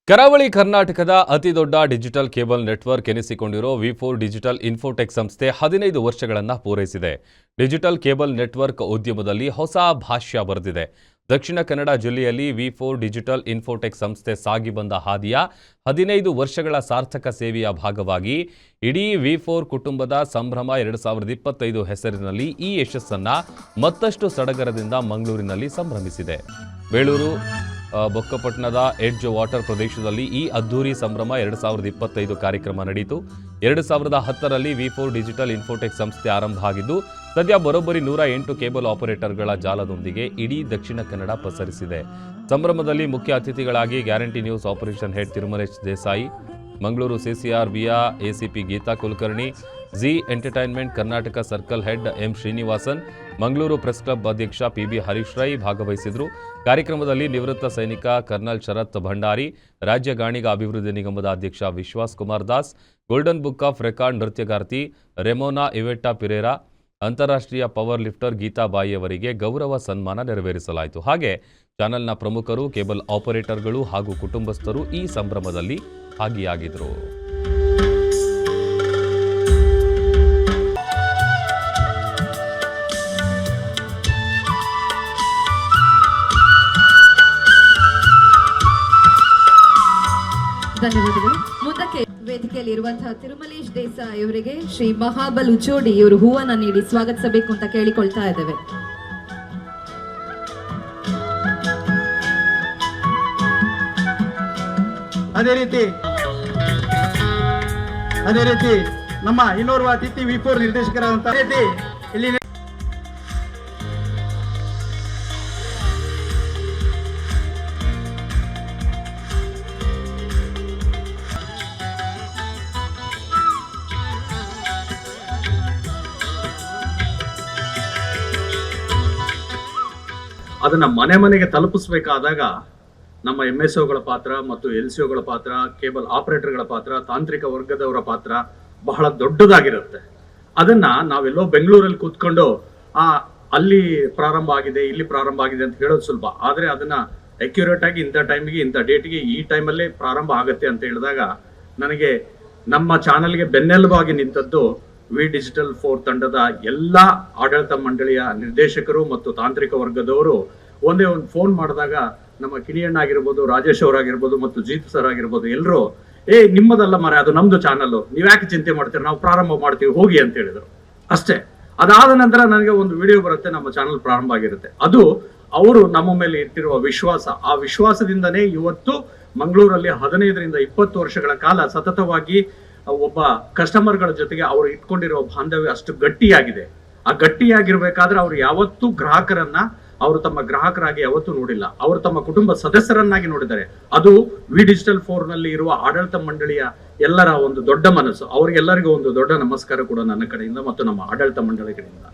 ಕರಾವಳಿ ಕರ್ನಾಟಕದ ಅತಿದೊಡ್ಡ ಡಿಜಿಟಲ್ ಕೇಬಲ್ ನೆಟ್ವರ್ಕ್ ಎನಿಸಿಕೊಂಡಿರೋ ವಿ4 ಡಿಜಿಟಲ್ ಇನ್ಫೋಟೆಕ್ ಸಂಸ್ಥೆ 15 ವರ್ಷಗಳನ್ನು ಪೂರೈಸಿದೆ. ಡಿಜಿಟಲ್ ಕೇಬಲ್ ನೆಟ್ವರ್ಕ್ ಉದ್ಯಮದಲ್ಲಿ ಹೊಸ ಭಾಷ್ಯ ಬರೆದಿದೆ. ದಕ್ಷಿಣ ಕನ್ನಡ ಜಿಲ್ಲೆಯಲ್ಲಿ ವಿ4 ಡಿಜಿಟಲ್ ಇನ್ಫೋಟೆಕ್ ಸಂಸ್ಥೆ ಸಾಗಿ ಬಂದ ಹಾದಿಯ 15 ವರ್ಷಗಳ ಸಾರ್ಥಕ ಸೇವೆಯ ಭಾಗವಾಗಿ ಇಡೀ ವಿ4 ಕುಟುಂಬದ ಸಂಭ್ರಮ 2025 ಹೆಸರಿನಲ್ಲಿ ಈ ಯಶಸ್ಸನ್ನು ಮತ್ತಷ್ಟು ಸಡಗರದಿಂದ ಮಂಗಳೂರಿನಲ್ಲಿ ಸಂಭ್ರಮಿಸಿದೆ. ಬೇಳೂರು ಬೊಕ್ಕಪಟ್ಟಣದ ಎಡ್ಜ್ ವಾಟರ್ ಪ್ರದೇಶದಲ್ಲಿ ಈ ಅದ್ದೂರಿ ಸಂಭ್ರಮ 2025 ಕಾರ್ಯಕ್ರಮ ನಡೆಯಿತು. 2010ರಲ್ಲಿ ವಿ4 ಡಿಜಿಟಲ್ ಇನ್ಫೋಟೆಕ್ ಸಂಸ್ಥೆ ಆರಂಭ ಆಗಿದ್ದು ಸದ್ಯ ಬರೋಬ್ಬರಿ 108 ಕೇಬಲ್ ಆಪರೇಟರ್ಗಳ ಜಾಲದೊಂದಿಗೆ ಇಡೀ ದಕ್ಷಿಣ ಕನ್ನಡ ಪಸರಿಸಿದೆ. ಸಂಭ್ರಮದಲ್ಲಿ ಮುಖ್ಯ ಅತಿಥಿಗಳಾಗಿ guarantee news operation head Tirumalesh Desai, Mangaluru CCR ವಿಯಾ ACP Geetha Kulkarni, Zee Entertainment Karnataka circle head M Srinivasan, Mangaluru press club ಅಧ್ಯಕ್ಷ ಪಿಬಿ ಹರೀಶ್ ರೈ ಭಾಗವಹಿಸಿದರು. ಕಾರ್ಯಕ್ರಮದಲ್ಲಿ ನಿವೃತ್ತ ಸೈನಿಕ ಕರ್ನಲ್ ಶರತ್ ಭಂಡಾರಿ, ರಾಜ್ಯ ಗಾಣಿಗ ಅಭಿವೃದ್ಧಿ ನಿಗಮದ ಅಧ್ಯಕ್ಷ Vishwas Kumar Das, golden book of record ನೃತ್ಯಗಾರ್ತಿ ರೆಮೋನಾ ಇವೆಟ್ಟಾ ಪಿರೇರಾ, ಅಂತಾರಾಷ್ಟ್ರೀಯ ಪವರ್ ಲಿಫ್ಟರ್ ಗೀತಾ ಬಾಯಿ ಅವರಿಗೆ ಗೌರವ ಸನ್ಮಾನ ನೆರವೇರಿಸಲಾಯಿತು. ಹಾಗೆ ಚಾನೆಲ್ನ ಪ್ರಮುಖರು, ಕೇಬಲ್ ಆಪರೇಟರ್ಗಳು ಹಾಗೂ ಕುಟುಂಬಸ್ಥರು ಈ ಸಂಭ್ರಮದಲ್ಲಿ ಭಾಗಿಯಾಗಿದ್ದರು. ಧನ್ಯವಾದಗಳು. ಮುಂದಕ್ಕೆ ವೇದಿಕೆಯಲ್ಲಿ ಇರುವಂತಹ ತಿರುಮಲೇಶ್ ದೇಸಾಯಿ ಅವರಿಗೆ ಶ್ರೀ ಮಹಾಬಲ್ ಉಚೋಡಿ ಇವರು ಹೂವನ್ನ ನೀಡಿ ಸ್ವಾಗತಿಸಬೇಕು ಅಂತ ಕೇಳಿಕೊಳ್ತಾ ಇದ್ದೇವೆ. ಅದೇ ರೀತಿ ನಮ್ಮ ಇನ್ನೋರ್ವ ಅತಿಥಿ ವಿ4 ನಿರ್ದೇಶಕರಾದಂತಹ ಇಲ್ಲಿ ಅದನ್ನ ಮನೆ ಮನೆಗೆ ತಲುಪಿಸಬೇಕಾದಾಗ ನಮ್ಮ MSOಗಳ ಪಾತ್ರ ಮತ್ತು LCOಗಳ ಪಾತ್ರ, ಕೇಬಲ್ ಆಪರೇಟರ್ಗಳ ಪಾತ್ರ, ತಾಂತ್ರಿಕ ವರ್ಗದವರ ಪಾತ್ರ ಬಹಳ ದೊಡ್ಡದಾಗಿರುತ್ತೆ. ಅದನ್ನ ನಾವೆಲ್ಲೋ ಬೆಂಗಳೂರಲ್ಲಿ ಕೂತ್ಕೊಂಡು ಅಲ್ಲಿ ಪ್ರಾರಂಭ ಆಗಿದೆ, ಇಲ್ಲಿ ಪ್ರಾರಂಭ ಆಗಿದೆ ಅಂತ ಹೇಳೋದು ಸುಲಭ. ಆದರೆ ಅದನ್ನ ಅಕ್ಯುರೇಟ್ ಆಗಿ ಇಂಥ ಟೈಮಿಗೆ, ಇಂಥ ಡೇಟಿಗೆ, ಈ ಟೈಮಲ್ಲೇ ಪ್ರಾರಂಭ ಆಗುತ್ತೆ ಅಂತ ಹೇಳಿದಾಗ ನನಗೆ ನಮ್ಮ ಚಾನಲ್ಗೆ ಬೆನ್ನೆಲುಬಾಗಿ ನಿಂತದ್ದು ವಿ ಡಿಜಿಟಲ್ 4 ತಂಡದ ಎಲ್ಲ ಆಡಳಿತ ಮಂಡಳಿಯ ನಿರ್ದೇಶಕರು ಮತ್ತು ತಾಂತ್ರಿಕ ವರ್ಗದವರು. ಒಂದೇ ಒಂದು ಫೋನ್ ಮಾಡಿದಾಗ ನಮ್ಮ ಕಿಣಿಯಣ್ಣ ಆಗಿರ್ಬೋದು, ರಾಜೇಶ್ ಅವರಾಗಿರ್ಬೋದು ಮತ್ತು ಜೀತ್ ಸರ್ ಆಗಿರ್ಬೋದು, ಎಲ್ಲರೂ ನಿಮ್ಮದಲ್ಲ ಮರೆ, ಅದು ನಮ್ದು ಚಾನಲ್, ನೀವ್ಯಾಕೆ ಚಿಂತೆ ಮಾಡ್ತೀರಿ, ನಾವು ಪ್ರಾರಂಭ ಮಾಡ್ತೀವಿ ಹೋಗಿ ಅಂತ ಹೇಳಿದ್ರು. ಅಷ್ಟೇ. ಅದಾದ ನಂತರ ನನಗೆ ಒಂದು ವಿಡಿಯೋ ಬರುತ್ತೆ, ನಮ್ಮ ಚಾನಲ್ ಪ್ರಾರಂಭ ಆಗಿರುತ್ತೆ. ಅದು ಅವರು ನಮ್ಮ ಮೇಲೆ ಇಟ್ಟಿರುವ ವಿಶ್ವಾಸ. ಆ ವಿಶ್ವಾಸದಿಂದನೇ ಇವತ್ತು ಮಂಗಳೂರಲ್ಲಿ 15ರಿಂದ 20 ವರ್ಷಗಳ ಕಾಲ ಸತತವಾಗಿ ಒಬ್ಬ ಕಸ್ಟಮರ್ಗಳ ಜೊತೆಗೆ ಅವರು ಇಟ್ಕೊಂಡಿರುವ ಬಾಂಧವ್ಯ ಅಷ್ಟು ಗಟ್ಟಿಯಾಗಿದೆ. ಆ ಗಟ್ಟಿಯಾಗಿರ್ಬೇಕಾದ್ರೆ ಅವರು ಯಾವತ್ತೂ ಗ್ರಾಹಕರನ್ನ ಅವರು ತಮ್ಮ ಗ್ರಾಹಕರಾಗಿ ಯಾವತ್ತೂ ನೋಡಿಲ್ಲ, ಅವರು ತಮ್ಮ ಕುಟುಂಬ ಸದಸ್ಯರನ್ನಾಗಿ ನೋಡಿದ್ದಾರೆ. ಅದು ವಿ ಡಿಜಿಟಲ್ 4 ನಲ್ಲಿ ಇರುವ ಆಡಳಿತ ಮಂಡಳಿಯ ಎಲ್ಲರ ಒಂದು ದೊಡ್ಡ ಮನಸ್ಸು. ಅವರಿಗೆಲ್ಲರಿಗೂ ಒಂದು ದೊಡ್ಡ ನಮಸ್ಕಾರ ಕೂಡ ನನ್ನ ಕಡೆಯಿಂದ ಮತ್ತು ನಮ್ಮ ಆಡಳಿತ ಮಂಡಳಿ ಕಡೆಯಿಂದ.